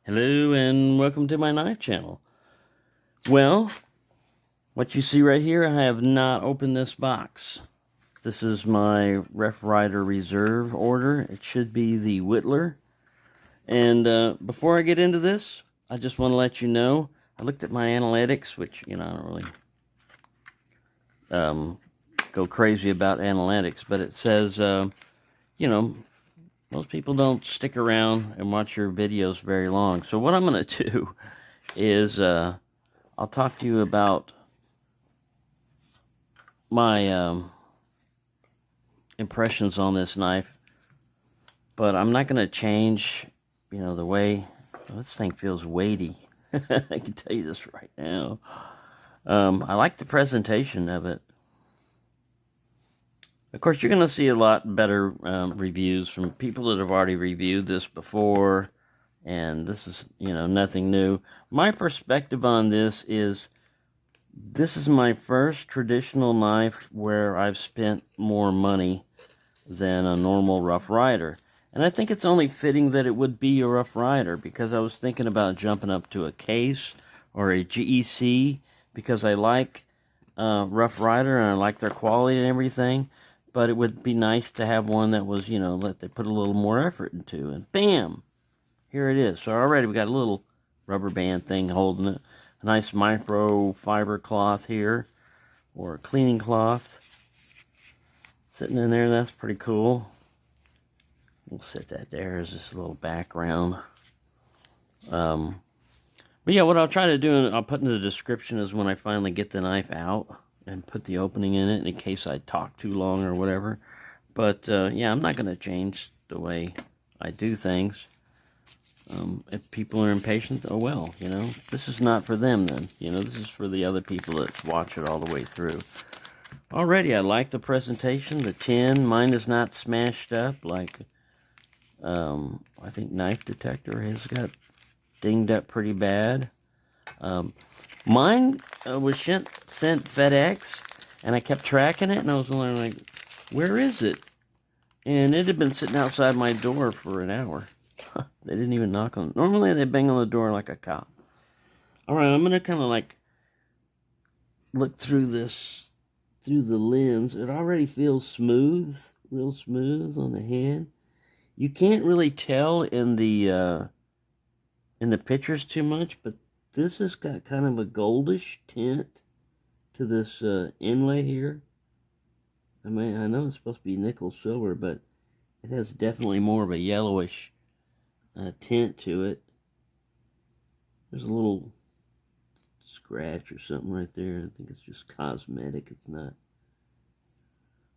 Hello and welcome to my knife channel. Well, what you see right here, I have not opened this box. This is my Rough Ryder Reserve order. It should be the Whittler. And before I get into this, I just want to let you know, I looked at my analytics, which, I don't really go crazy about analytics, but it says, most people don't stick around and watch your videos very long. So what I'm going to do is I'll talk to you about my impressions on this knife, but I'm not going to change, the way this thing feels weighty. I can tell you this right now. I like the presentation of it. Of course, you're going to see a lot better reviews from people that have already reviewed this before, and this is, nothing new. My perspective on this is my first traditional knife where I've spent more money than a normal Rough Ryder. And I think it's only fitting that it would be a Rough Ryder, because I was thinking about jumping up to a Case or a GEC, because I like Rough Ryder and I like their quality and everything. But it would be nice to have one that was, that they put a little more effort into. And bam! Here it is. So already we got a little rubber band thing holding it. A nice micro fiber cloth here, or a cleaning cloth sitting in there. That's pretty cool. We'll set that there as this little background. But yeah, what I'll try to do, and I'll put in the description, is when I finally get the knife out and put the opening in it in case I talk too long or whatever. But yeah, I'm not going to change the way I do things. If people are impatient, oh well, this is not for them then. This is for the other people that watch it all the way through. Already, I like the presentation. The tin, mine is not smashed up like, I think Knife Detector has got dinged up pretty bad. Mine was sent FedEx, and I kept tracking it, and I was wondering, like, where is it? And it had been sitting outside my door for an hour. They didn't even knock on it. Normally, they bang on the door like a cop. Alright, I'm going to kind of, like, look through this, through the lens. It already feels smooth, real smooth on the hand. You can't really tell in the pictures too much, but this has got kind of a goldish tint to this inlay here. I mean, I know it's supposed to be nickel silver, but it has definitely more of a yellowish tint to it. There's a little scratch or something right there. I think it's just cosmetic. It's not.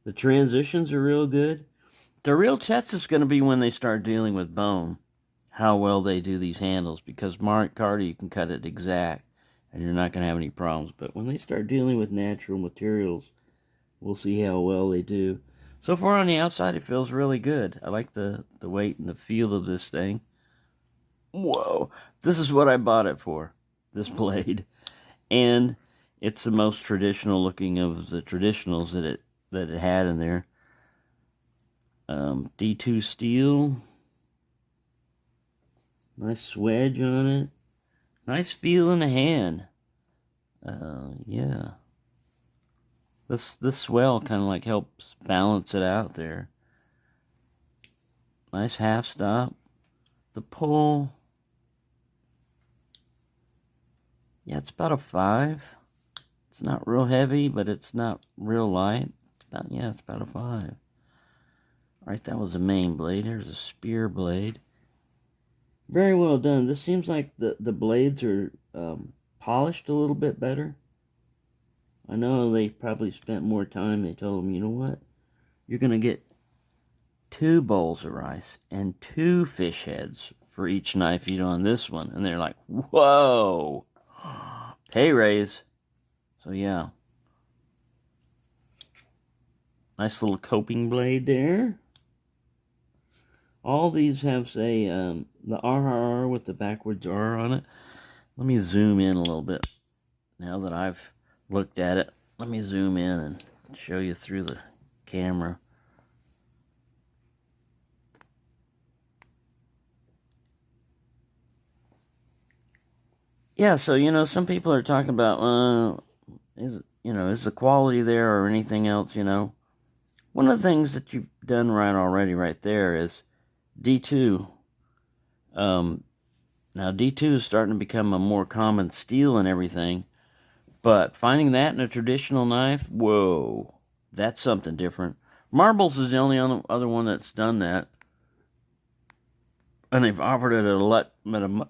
The transitions are real good. The real test is going to be when they start dealing with bone, how well they do these handles, because Mark Carter, you can cut it exact and you're not going to have any problems. But when they start dealing with natural materials, we'll see how well they do. So far on the outside, it feels really good. I like the weight and the feel of this thing. Whoa, this is what I bought it for, this blade. And it's the most traditional looking of the traditionals that it had in there. D2 steel. Nice swedge on it. Nice feel in the hand. Yeah. This swell kind of like helps balance it out there. Nice half stop. The pull. Yeah, it's about a 5. It's not real heavy, but it's not real light. It's about a 5. Alright, that was the main blade. Here's a spear blade. Very well done. This seems like the blades are polished a little bit better. I know they probably spent more time. They told them, you know what? You're going to get 2 bowls of rice and 2 fish heads for each knife you do on this one. And they're like, whoa! Pay raise. So yeah. Nice little coping blade there. All these have, say, the RRR with the backwards R on it. Let me zoom in a little bit. Now that I've looked at it, let me zoom in and show you through the camera. yeah, so, some people are talking about, is the quality there or anything else, One of the things that you've done right already right there is D2. Um, Now, D2 is starting to become a more common steel and everything, but finding that in a traditional knife, whoa, that's something different. Marbles is the only other one that's done that, and they've offered it at a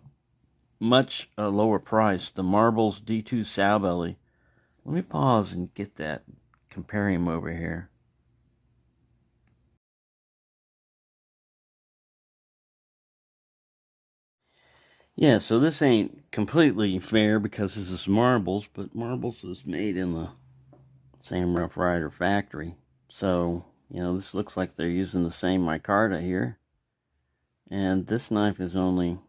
much lower price. The Marbles D2 sow belly. Let me pause and get that. Compare him over here. Yeah, so this ain't completely fair because this is Marbles, but Marbles is made in the same Rough Ryder factory. So, this looks like they're using the same micarta here. And this knife is only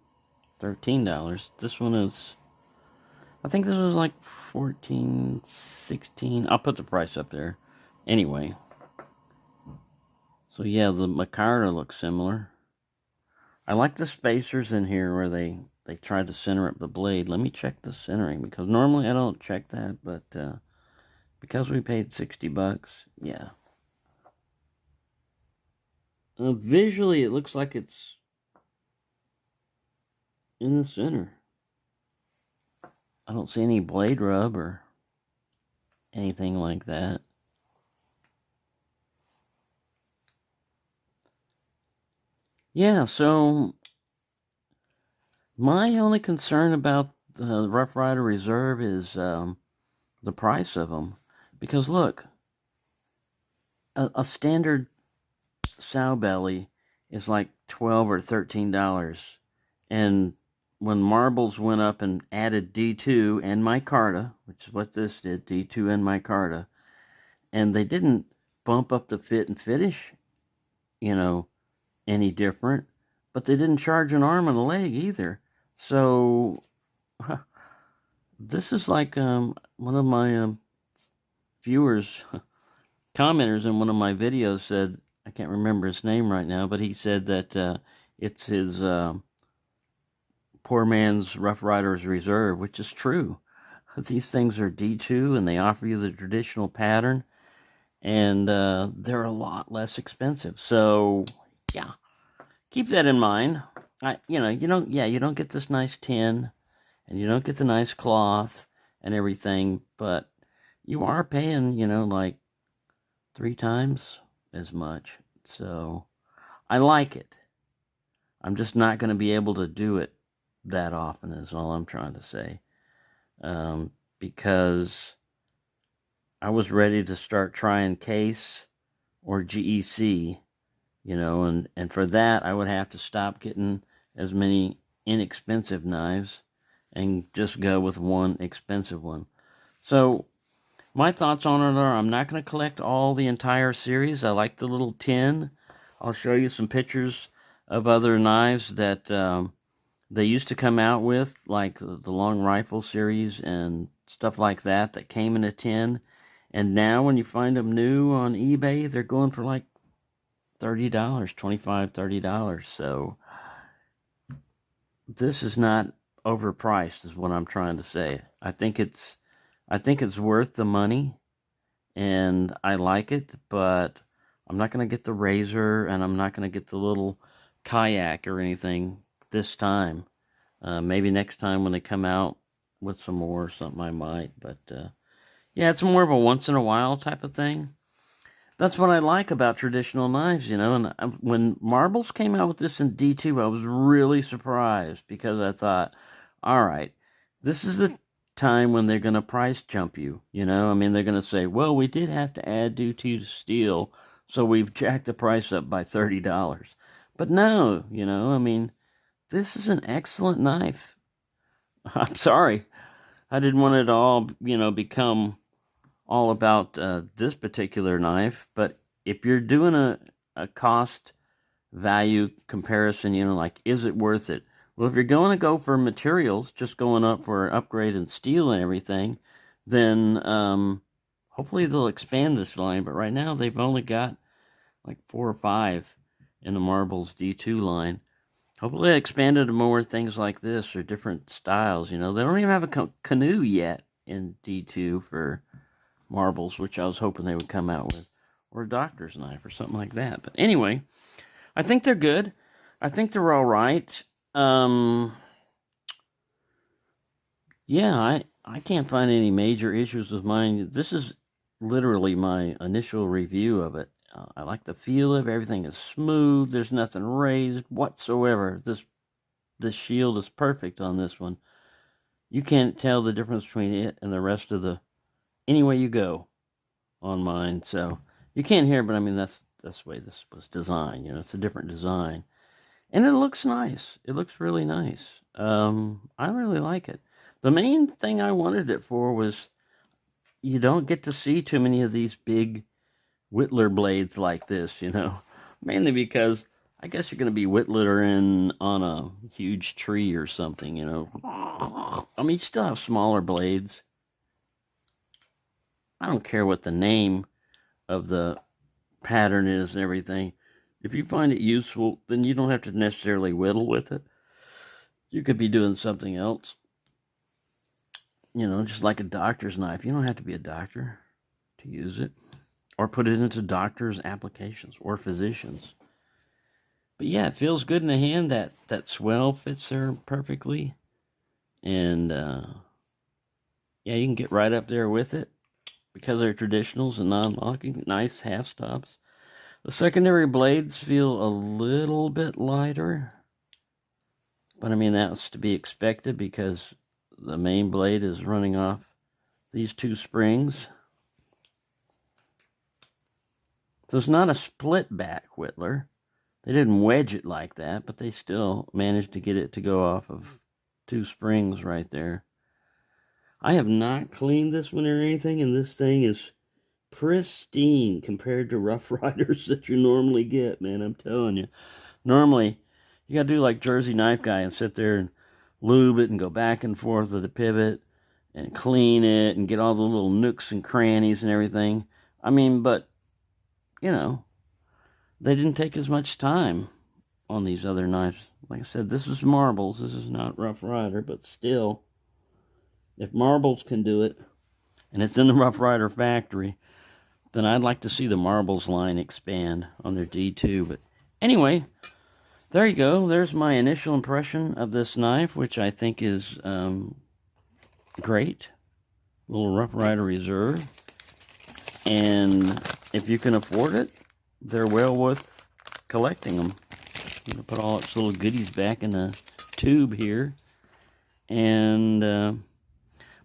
$13. This one is, I think this was like 14, 16. I'll put the price up there. Anyway. So yeah, the micarta looks similar. I like the spacers in here where they tried to center up the blade. Let me check the centering because normally I don't check that, but because we paid $60, yeah. Visually, it looks like it's in the center. I don't see any blade rub or anything like that. Yeah, so my only concern about the Rough Ryder Reserve is the price of them. Because look, a standard sow belly is like $12 or $13. And when Marbles went up and added D2 and micarta, which is what this did, D2 and micarta, and they didn't bump up the fit and finish, any different, but they didn't charge an arm and a leg either. So this is like one of my viewers, commenters in one of my videos said, I can't remember his name right now, but he said that it's his poor man's Rough Ryder's Reserve, which is true. These things are D2 and they offer you the traditional pattern, and they're a lot less expensive. So yeah, keep that in mind. You don't get this nice tin, and you don't get the nice cloth and everything, but you are paying, like 3 times as much. So I like it. I'm just not going to be able to do it that often is all I'm trying to say. Because I was ready to start trying Case or GEC, and for that I would have to stop getting as many inexpensive knives and just go with one expensive one. So my thoughts on it are I'm not going to collect all the entire series. I like the little tin. I'll show you some pictures of other knives that they used to come out with, like the long rifle series and stuff like that came in a tin. And now when you find them new on eBay, they're going for like $30, $25, $30. So this is not overpriced is what I'm trying to say. I think it's worth the money and I like it, but I'm not going to get the razor and I'm not going to get the little kayak or anything this time. Maybe next time when they come out with some more or something I might, but yeah, it's more of a once in a while type of thing. That's what I like about traditional knives, and when Marbles came out with this in D2, I was really surprised because I thought, all right, this is the time when they're going to price jump you, I mean, they're going to say, well, we did have to add D2 to steel, so we've jacked the price up by $30. But no, I mean, this is an excellent knife. I'm sorry. I didn't want it to all, become all about this particular knife, but if you're doing a cost value comparison, like, is it worth it? Well, if you're going to go for materials, just going up for an upgrade in steel and everything, then hopefully they'll expand this line, but right now they've only got like 4 or 5 in the Marbles D2 line. Hopefully, I expanded to more things like this or different styles. You know, they don't even have a canoe yet in D2 for marbles, which I was hoping they would come out with, or a doctor's knife or something like that. But anyway, I think they're good. I think they're all right. Yeah, I can't find any major issues with mine. This is literally my initial review of it. I like the feel of it. Everything is smooth. There's nothing raised whatsoever. This shield is perfect on this one. You can't tell the difference between it and the rest of the any way you go on mine. So you can't hear, but I mean that's the way this was designed. You know, it's a different design, and it looks nice. It looks really nice. I really like it. The main thing I wanted it for was you don't get to see too many of these big Whittler blades like this, you know, mainly because I guess you're going to be whittling on a huge tree or something, you know. I mean, you still have smaller blades. I don't care what the name of the pattern is and everything. If you find it useful, then you don't have to necessarily whittle with it. You could be doing something else. You know, just like a doctor's knife. You don't have to be a doctor to use it or put it into doctors' applications or physicians. But yeah, it feels good in the hand. That swell fits there perfectly. And yeah, you can get right up there with it because they're traditionals and non-locking. Nice half stops. The secondary blades feel a little bit lighter. But I mean, that's to be expected because the main blade is running off these two springs. So it's not a split back Whittler. They didn't wedge it like that, but they still managed to get it to go off of two springs right there. I have not cleaned this one or anything, and this thing is pristine compared to Rough Riders that you normally get, man. I'm telling you. Normally, you got to do like Jersey Knife Guy and sit there and lube it and go back and forth with the pivot and clean it and get all the little nooks and crannies and everything. I mean, but, you know, they didn't take as much time on these other knives. Like I said, this is marbles. This is not Rough Ryder, but still, if marbles can do it, and it's in the Rough Ryder factory, then I'd like to see the marbles line expand on their D2. But anyway, there you go. There's my initial impression of this knife, which I think is great. Little Rough Ryder Reserve. And if you can afford it, they're well worth collecting them. I'm going to put all its little goodies back in the tube here. And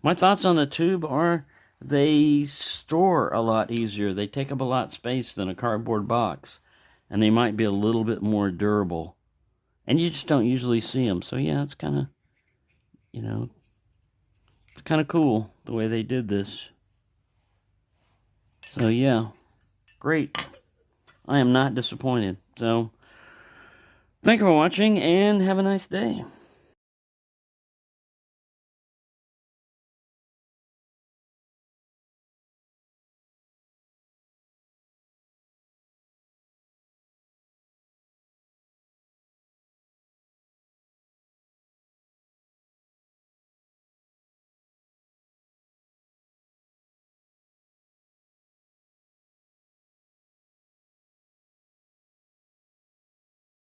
my thoughts on the tube are they store a lot easier. They take up a lot of space than a cardboard box. And they might be a little bit more durable. And you just don't usually see them. So yeah, it's kind of, you know, it's kind of cool the way they did this. So yeah, great. I am not disappointed. So thank you for watching and have a nice day.